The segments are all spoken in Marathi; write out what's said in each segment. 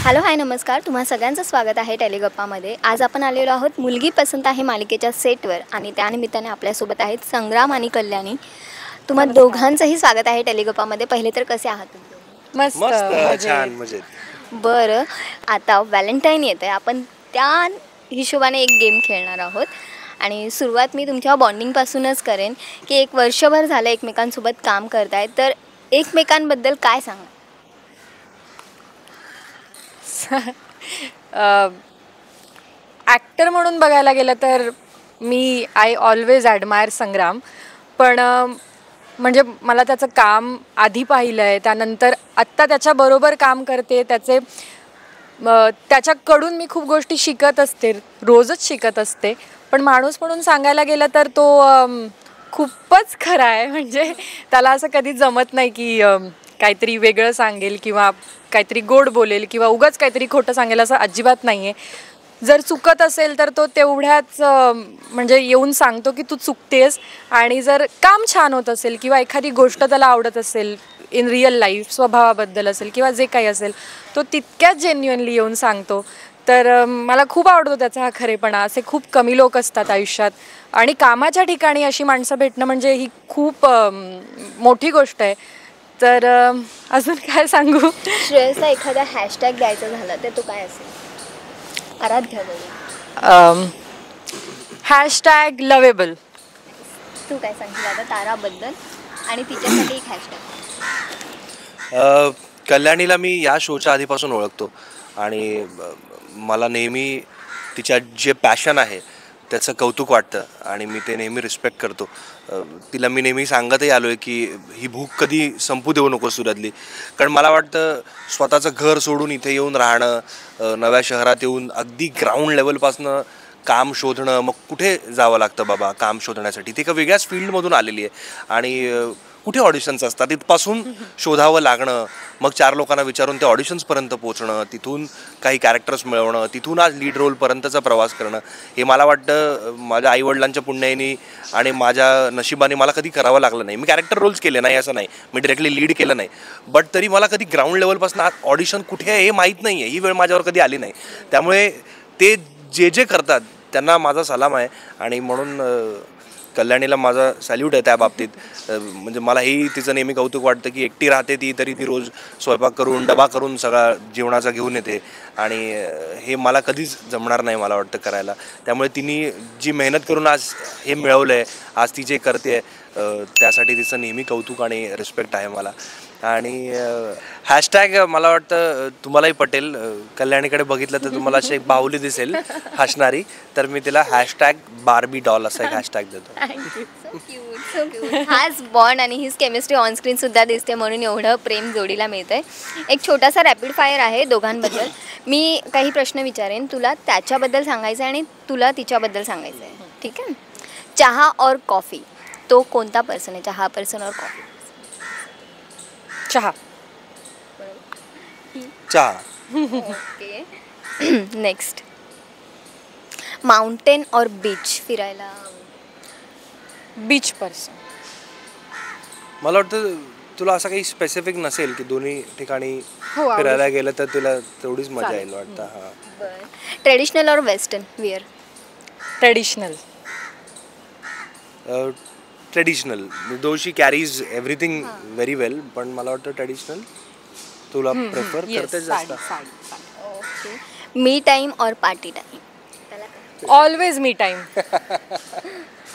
हॅलो हाय नमस्कार, तुम्हा सगळ्यांचं स्वागत आहे टेलिगप्पामध्ये. आज आपण आलेलो आहोत मुलगी पसंत आहे मालिकेच्या सेटवर आणि त्यानिमित्ताने आपल्यासोबत आहेत संग्राम आणि कल्याणी. तुम्हा दोघांचंही स्वागत आहे टेलिगप्पामध्ये. पहिले तर कसे आहात तुम्ही? मस्त छान मजेत. बरं, आता व्हॅलेंटाईन येत आहे, आपण त्या हिशोबाने एक गेम खेळणार आहोत आणि सुरुवात मी तुमच्या बॉन्डिंगपासूनच करेन की एक वर्षभर झालं एकमेकांसोबत काम करताय, तर एकमेकांबद्दल काय सांगा? ॲक्टर म्हणून बघायला गेलं तर मी आय ऑलवेज ॲडमायर संग्राम. पण म्हणजे मला त्याचं काम आधी पाहिलं आहे, त्यानंतर आत्ता त्याच्याबरोबर काम करते, त्याच्याकडून मी खूप गोष्टी शिकत असते, रोजच शिकत असते. पण माणूस म्हणून सांगायला गेलं तर तो खूपच खरा आहे. म्हणजे त्याला असं कधीच जमत नाही की काहीतरी वेगळं सांगेल किंवा काहीतरी गोड बोलेल किंवा उगाच काहीतरी खोटं सांगेल, असं अजिबात नाही आहे. जर चुकत असेल तर तो तेवढ्याच म्हणजे येऊन सांगतो की तू चुकतेस. आणि जर काम छान होत असेल किंवा एखादी गोष्ट त्याला आवडत असेल इन रिअल लाईफ, स्वभावाबद्दल असेल किंवा जे काही असेल, तो तितक्याच जेन्युअनली येऊन सांगतो. तर मला खूप आवडतो त्याचा हा खरेपणा. असे खूप कमी लोक असतात आयुष्यात आणि कामाच्या ठिकाणी अशी माणसं भेटणं म्हणजे ही खूप मोठी गोष्ट आहे. तर अजून काय सांगू? श्रेयसला एखादा हॅशटॅग द्यायचा झाला तर तो काय असेल? आराध्या बोल. Hashtag lovable. तू काय सांगशील आता ताराबद्दल आणि तिच्यासाठी एक हॅशटॅग? कल्याणीला मी या शोच्या आधीपासून ओळखतो आणि मला नेहमी तिच्या जे पॅशन आहे त्याचं कौतुक वाटतं आणि मी ते नेहमी रिस्पेक्ट करतो. तिला मी नेहमी सांगतही आलो आहे की ही भूक कधी संपू देऊ नको सुरतली. कारण मला वाटतं स्वतःचं घर सोडून इथे येऊन राहणं, नव्या शहरात येऊन अगदी ग्राउंड लेवलपासनं काम शोधणं, मग कुठे जावं लागतं बाबा काम शोधण्यासाठी. ती एका वेगळ्याच फील्डमधून आलेली आहे आणि कुठे ऑडिशन्स असतात तिथपासून शोधावं लागणं, मग 4 लोकांना विचारून त्या ऑडिशन्सपर्यंत पोहोचणं, तिथून काही कॅरेक्टर्स मिळवणं, तिथून आज लीड रोलपर्यंतचा प्रवास करणं, हे मला वाटतं माझ्या आईवडिलांच्या पुण्याईनी आणि माझ्या नशिबाने मला कधी करावं लागलं नाही. मी कॅरेक्टर रोल्स केले नाही असं नाही, मी डिरेक्टली लीड केलं नाही, बट तरी मला कधी ग्राउंड लेवलपासून ऑडिशन कुठे आहे हे माहीत नाही आहे. ही वेळ माझ्यावर कधी आली नाही. त्यामुळे ते जे करतात त्यांना माझा सलाम आहे आणि म्हणून कल्याणीला माझा सॅल्यूट आहे त्या बाबतीत. म्हणजे मला ही तिचं नेहमी कौतुक वाटतं की एकटी राहते ती, तरी ती रोज स्वयंपाक करून डबा करून सगळा जेवणाचा घेऊन येते आणि हे मला कधीच जमणार नाही मला वाटतं करायला. त्यामुळे तिने जी मेहनत करून आज हे मिळवलं आहे, आज ती जे करते त्यासाठी तिचं नेहमी कौतुक आणि रिस्पेक्ट आहे मला. आणि हॅशटॅग मला वाटतं तुम्हालाही पटेल. कल्याणीकडे बघितलं तर तुम्हाला अशी एक बाहुली दिसेल हसणारी, तर मी तिला हॅशटॅग बार्बी डॉल असा एक हॅशटॅग देतो. So cute. हाच बॉन्ड आणि हीच केमिस्ट्री ऑनस्क्रीन सुद्धा दिसते, म्हणून एवढं प्रेम जोडीला मिळतंय. एक छोटासा रॅपिड फायर आहे दोघांबद्दल. मी काही प्रश्न विचारेन, तुला त्याच्याबद्दल सांगायचं आहे आणि तुला तिच्याबद्दल सांगायचं आहे, ठीक आहे? चहा और कॉफी, तो कोणता पर्सन आहे? चहा पर्सन और कॉफी? चहा. चहा. ओके. नेक्स्ट, माउंटेन और बीच, फिरायला? Beach person. मला वाटतं तुला असं काही स्पेसिफिक नसेल की दोन्ही ठिकाणी हो, फिरायला गेलं तर तुला तेवढीच मजा येईल वाटतं. हां. बरं. ट्रेडिशनल और western wear? Traditional. Traditional. Though she carries everything very well, पण मला वाटतं ट्रेडिशनल तुला प्रेफर करते जास्त. ओके. मी टाईम और party time? Always me time.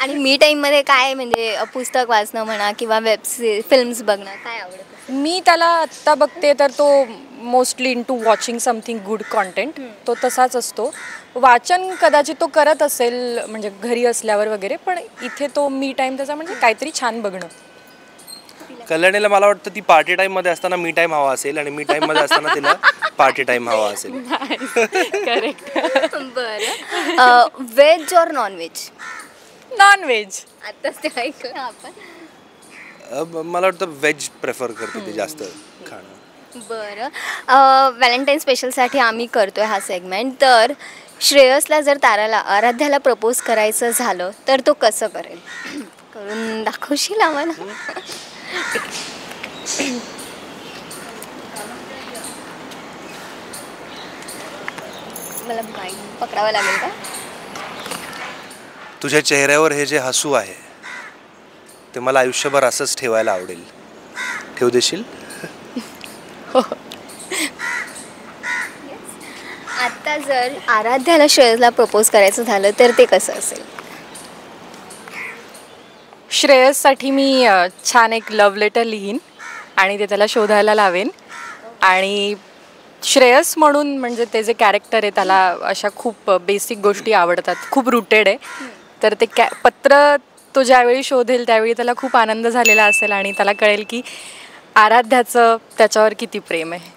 आणि मी टाईममध्ये काय, म्हणजे पुस्तक वाचणं म्हणा किंवा फिल्म्स बघणं, काय आवडतं? मी त्याला आत्ता बघते तर तो mostly into watching something good content, तो तसाच असतो. वाचन कदाचित तो करत असेल म्हणजे घरी असल्यावर वगैरे, पण इथे तो मी टाईम त्याचा म्हणजे काहीतरी छान बघणं. कल्याणीला मला वाटतं ती पार्टी टाईममध्ये असताना मी टाईम हवा असेल आणि मी टाईममध्ये असताना तिला पार्टी टाईम हवा असेल. करेक्ट. बरं. व्हेज और नॉन व्हेज? Non veg. आत्ताच ते ऐकलं आपण. मला वाटतं व्हेज प्रेफर करते ती जास्त खाणं. बरं. व्हॅलेंटाईन स्पेशलसाठी आम्ही करतोय हा सेगमेंट. तर श्रेयसला जर आराध्याला प्रपोज करायचं झालं तर तो कसं करेल? करून दाखवशील आम्हाला? मला पकडावं लागेल का? तुझ्या चेहऱ्यावर हे जे हसू आहे ते मला आयुष्यभर असंच ठेवायला आवडेल. ठेवू देशील? आता जर आराध्याला श्रेयसला प्रपोज करायचं झालं तर ते कसं असेल? श्रेयससाठी मी छान एक लव्ह लेटर लिहीन आणि ते त्याला शोधायला लावेन. आणि श्रेयस म्हणून म्हणजे ते जे कॅरेक्टर आहे त्याला अशा खूप बेसिक गोष्टी आवडतात, खूप रुटेड आहे. तर ते पत्र तो ज्यावेळी शोधेल त्यावेळी त्याला खूप आनंद झालेला असेल आणि त्याला कळेल की आराध्याचं त्याच्यावर किती प्रेम आहे.